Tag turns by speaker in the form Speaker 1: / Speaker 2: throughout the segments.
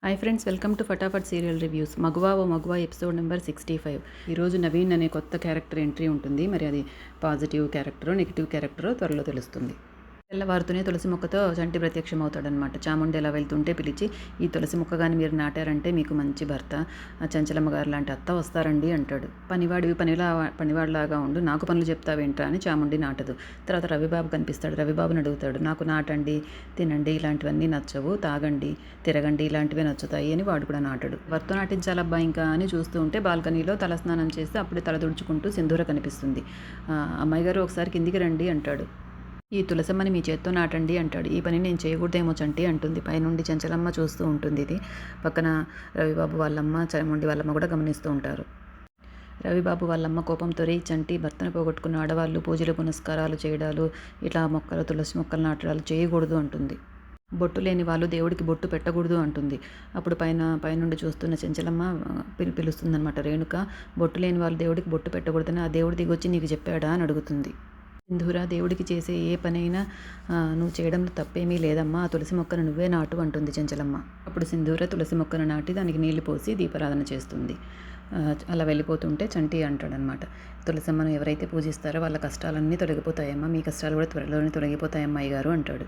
Speaker 1: Hi friends, welcome to Fatafat serial reviews. Maguva O మగువా episode number 65. ఈరోజు నవీన్ అనే కొత్త క్యారెక్టర్ ఎంట్రీ ఉంటుంది. మరి అది పాజిటివ్ క్యారెక్టరో నెగిటివ్ క్యారెక్టరో త్వరలో తెలుస్తుంది. తెల్లవారుతూనే తులసి మొక్కతో చంటి ప్రత్యక్షమవుతాడనమాట. చాముండి ఎలా వెళ్తుంటే పిలిచి, ఈ తులసి మొక్క కానీ మీరు నాటారంటే మీకు మంచి భర్త, చంచలమ్మ గారు లాంటి అత్త వస్తారండి అంటాడు. పనివాడివి పనివాడిలాగా ఉండు, నాకు పనులు చెప్తావేంట్రా అని చాముండి నాటదు. తర్వాత రవిబాబు కనిపిస్తాడు. రవిబాబుని అడుగుతాడు, నాకు నాటండి, తినండి, ఇలాంటివన్నీ నచ్చవు, తాగండి, తిరగండి, ఇలాంటివే నచ్చుతాయి అని వాడు కూడా నాటడు. భర్త నాటించాలబ్బా ఇంకా అని చూస్తూ ఉంటే బాల్కనీలో తలస్నానం చేస్తే అప్పుడే తల దుడుచుకుంటూ సింధూర కనిపిస్తుంది. అమ్మాయి గారు ఒకసారి కిందికి రండి అంటాడు. ఈ తులసమ్మని మీ చేత్తో నాటండి అంటాడు. ఈ పని నేను చేయకూడదేమో చంటి అంటుంది. పైనుండి చంచలమ్మ చూస్తూ ఉంటుంది. ఇది పక్కన రవిబాబు వాళ్ళమ్మ, చాముండి వాళ్ళమ్మ కూడా గమనిస్తూ ఉంటారు. రవిబాబు వాళ్ళమ్మ కోపంతో, రే చంటి, భర్తను పోగొట్టుకున్న ఆడవాళ్ళు పూజలు పునస్కారాలు చేయడాలు, ఇట్లా మొక్కలు తులసి మొక్కలు నాటడాలు చేయకూడదు అంటుంది. బొట్టు లేని వాళ్ళు దేవుడికి బొట్టు పెట్టకూడదు అంటుంది. అప్పుడు పైనుండి చూస్తున్న చెంచలమ్మ పిలుస్తుందనమాట. రేణుక, బొట్టు లేని వాళ్ళు దేవుడికి బొట్టు పెట్టకూడదని ఆ దేవుడి దిగొచ్చి నీకు చెప్పాడా అని అడుగుతుంది. సింధూర, దేవుడికి చేసే ఏ పనైనా నువ్వు చేయడంలో తప్పేమీ లేదమ్మా, ఆ తులసి మొక్కను నువ్వే నాటు అంటుంది చెంచలమ్మ. అప్పుడు సింధూర తులసి మొక్కను నాటి దానికి నీళ్లు పోసి దీపారాధన చేస్తుంది. అలా వెళ్ళిపోతుంటే చంటి అంటాడనమాట, తులసమ్మను ఎవరైతే పూజిస్తారో వాళ్ళ కష్టాలన్నీ తొలగిపోతాయమ్మా, మీ కష్టాలు కూడా త్వరలోనే తొలగిపోతాయమ్మా అయ్యగారు అంటాడు.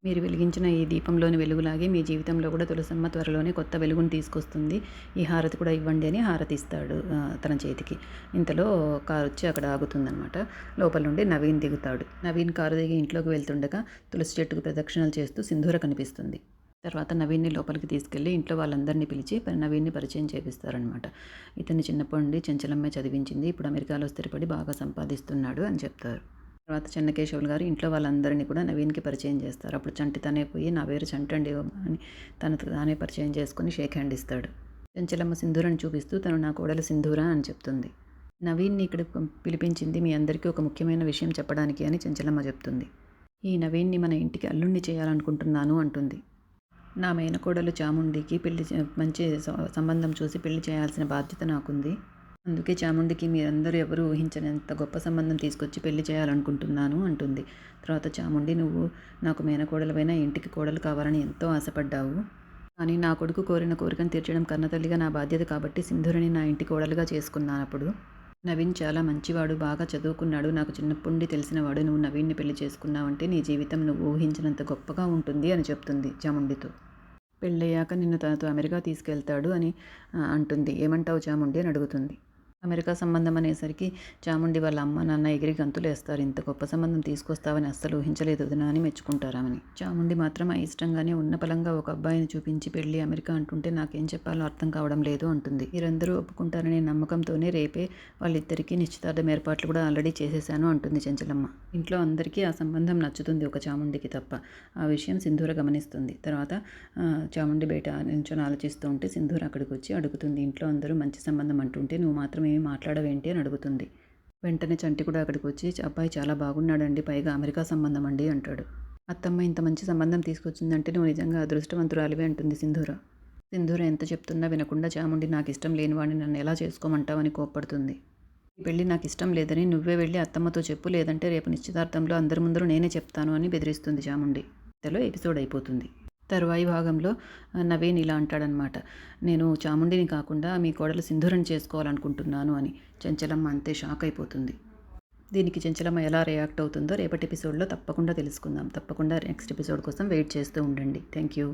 Speaker 1: మీరు వెలిగించిన ఈ దీపంలోని వెలుగులాగే మీ జీవితంలో కూడా తులసమ్మ త్వరలోనే కొత్త వెలుగును తీసుకొస్తుంది, ఈ హారతి కూడా ఇవ్వండి అని హారతి ఇస్తాడు తన చేతికి. ఇంతలో కారు వచ్చి అక్కడ ఆగుతుందనమాట. లోపల నుండి నవీన్ దిగుతాడు. నవీన్ కారు దిగి ఇంట్లోకి వెళ్తుండగా తులసి చెట్టుకు ప్రదక్షిణలు చేస్తూ సింధూర కనిపిస్తుంది. తర్వాత నవీన్ని లోపలికి తీసుకెళ్ళి ఇంట్లో వాళ్ళందరినీ పిలిచి నవీన్ని పరిచయం చేపిస్తారనమాట. ఇతన్ని చిన్నప్పటి నుండి చెంచలమ్మే చదివించింది, ఇప్పుడు అమెరికాలో స్థిరపడి బాగా సంపాదిస్తున్నాడు అని చెప్తారు. తర్వాత చెన్నకేశవులు గారు ఇంట్లో వాళ్ళందరినీ కూడా నవీన్కి పరిచయం చేస్తారు. అప్పుడు చంటి తనే పోయి, నా పేరు చంటండి అని తానే పరిచయం చేసుకుని షేక్ హ్యాండ్ ఇస్తాడు. చెంచలమ్మ సింధూరని చూపిస్తూ, తను నా కోడలు సింధూర అని చెప్తుంది. నవీన్ని ఇక్కడ పిలిపించింది మీ అందరికీ ఒక ముఖ్యమైన విషయం చెప్పడానికి అని చెంచలమ్మ చెప్తుంది. ఈ నవీన్ని మన ఇంటికి అల్లుణ్ణి చేయాలనుకుంటున్నాను అంటుంది. నా మేనకోడలు చాముండికి మంచి సంబంధం చూసి పెళ్లి చేయాల్సిన బాధ్యత నాకుంది. అందుకే చాముండికి మీరందరూ ఎవరు ఊహించనంత గొప్ప సంబంధం తీసుకొచ్చి పెళ్లి చేయాలనుకుంటున్నాను అంటుంది. తర్వాత చాముండి, నువ్వు నాకు మేనకోడలవైనా ఇంటికి కోడలు కావాలని ఎంతో ఆశపడ్డావు, కానీ నా కొడుకు కోరిన కోరికను తీర్చడం కన్నతల్లిగా నా బాధ్యత కాబట్టి సింధూరిని నా ఇంటి కోడలుగా చేసుకున్నానప్పుడు. నవీన్ చాలా మంచివాడు, బాగా చదువుకున్నాడు, నాకు చిన్నప్పటి నుండి తెలిసినవాడు, నువ్వు నవీన్ని పెళ్లి చేసుకున్నావంటే నీ జీవితం నువ్వు ఊహించినంత గొప్పగా ఉంటుంది అని చెప్తుంది చాముండితో. పెళ్ళయ్యాక నిన్ను తనతో అమెరికా తీసుకెళ్తాడు అని అంటుంది. ఏమంటావు చాముండి అని అడుగుతుంది. అమెరికా సంబంధం అనేసరికి చాముండి వాళ్ళ అమ్మ నాన్న ఎగిరి గంతులేస్తారు. ఇంత గొప్ప సంబంధం తీసుకొస్తావని అస్సలు ఊహించలేదు వదినా అని మెచ్చుకుంటారామని. చాముండి మాత్రం ఇష్టంగానే ఉన్న పలంగా ఒక అబ్బాయిని చూపించి పెళ్లి అమెరికా అంటుంటే నాకేం చెప్పాలో అర్థం కావడం లేదు అంటుంది. మీరందరూ ఒప్పుకుంటారనే నమ్మకంతోనే రేపే వాళ్ళిద్దరికీ నిశ్చితార్థం ఏర్పాట్లు కూడా ఆల్రెడీ చేసేశాను అంటుంది చెంచలమ్మ. ఇంట్లో అందరికీ ఆ సంబంధం నచ్చుతుంది, ఒక చాముండికి తప్ప. ఆ విషయం సింధూర గమనిస్తుంది. తర్వాత చాముండి బయట నించొని ఆలోచిస్తూ ఉంటే సింధూర అక్కడికి వచ్చి అడుగుతుంది, ఇంట్లో అందరూ మంచి సంబంధం అంటుంటే నువ్వు మాత్రం ఏమి మాట్లాడవేంటి అని అడుగుతుంది. వెంటనే చంటి కూడా అక్కడికి వచ్చి, అబ్బాయి చాలా బాగున్నాడండి, పైగా అమెరికా సంబంధం అండి అంటాడు. అత్తమ్మ ఇంత మంచి సంబంధం తీసుకొచ్చిందంటే నువ్వు నిజంగా అదృష్టవంతురాలివే అంటుంది సింధూర. సింధూర ఎంత చెప్తున్నా వినకుండా చాముండి, నాకు ఇష్టం లేని వాడిని నన్ను ఎలా చేసుకోమంటావని కోప్పడుతుంది. ఈ పెళ్ళి నాకు ఇష్టం లేదని నువ్వే వెళ్ళి అత్తమ్మతో చెప్పు, లేదంటే రేపు నిశ్చితార్థంలో అందరి ముందరూ నేనే చెప్తాను అని బెదిరిస్తుంది చాముండి. ఇంతలో ఎపిసోడ్ అయిపోతుంది. తరువాయి భాగంలో నవీన్ ఇలా అంటాడనమాట, నేను చాముండిని కాకుండా మీ కోడలు సింధూరని చేసుకోవాలనుకుంటున్నాను అని. చెంచలమ్మ అంతే షాక్ అయిపోతుంది. దీనికి చెంచలమ్మ ఎలా రియాక్ట్ అవుతుందో రేపటి ఎపిసోడ్లో తప్పకుండా తెలుసుకుందాం. తప్పకుండా నెక్స్ట్ ఎపిసోడ్ కోసం వెయిట్ చేస్తూ ఉండండి. Thank you.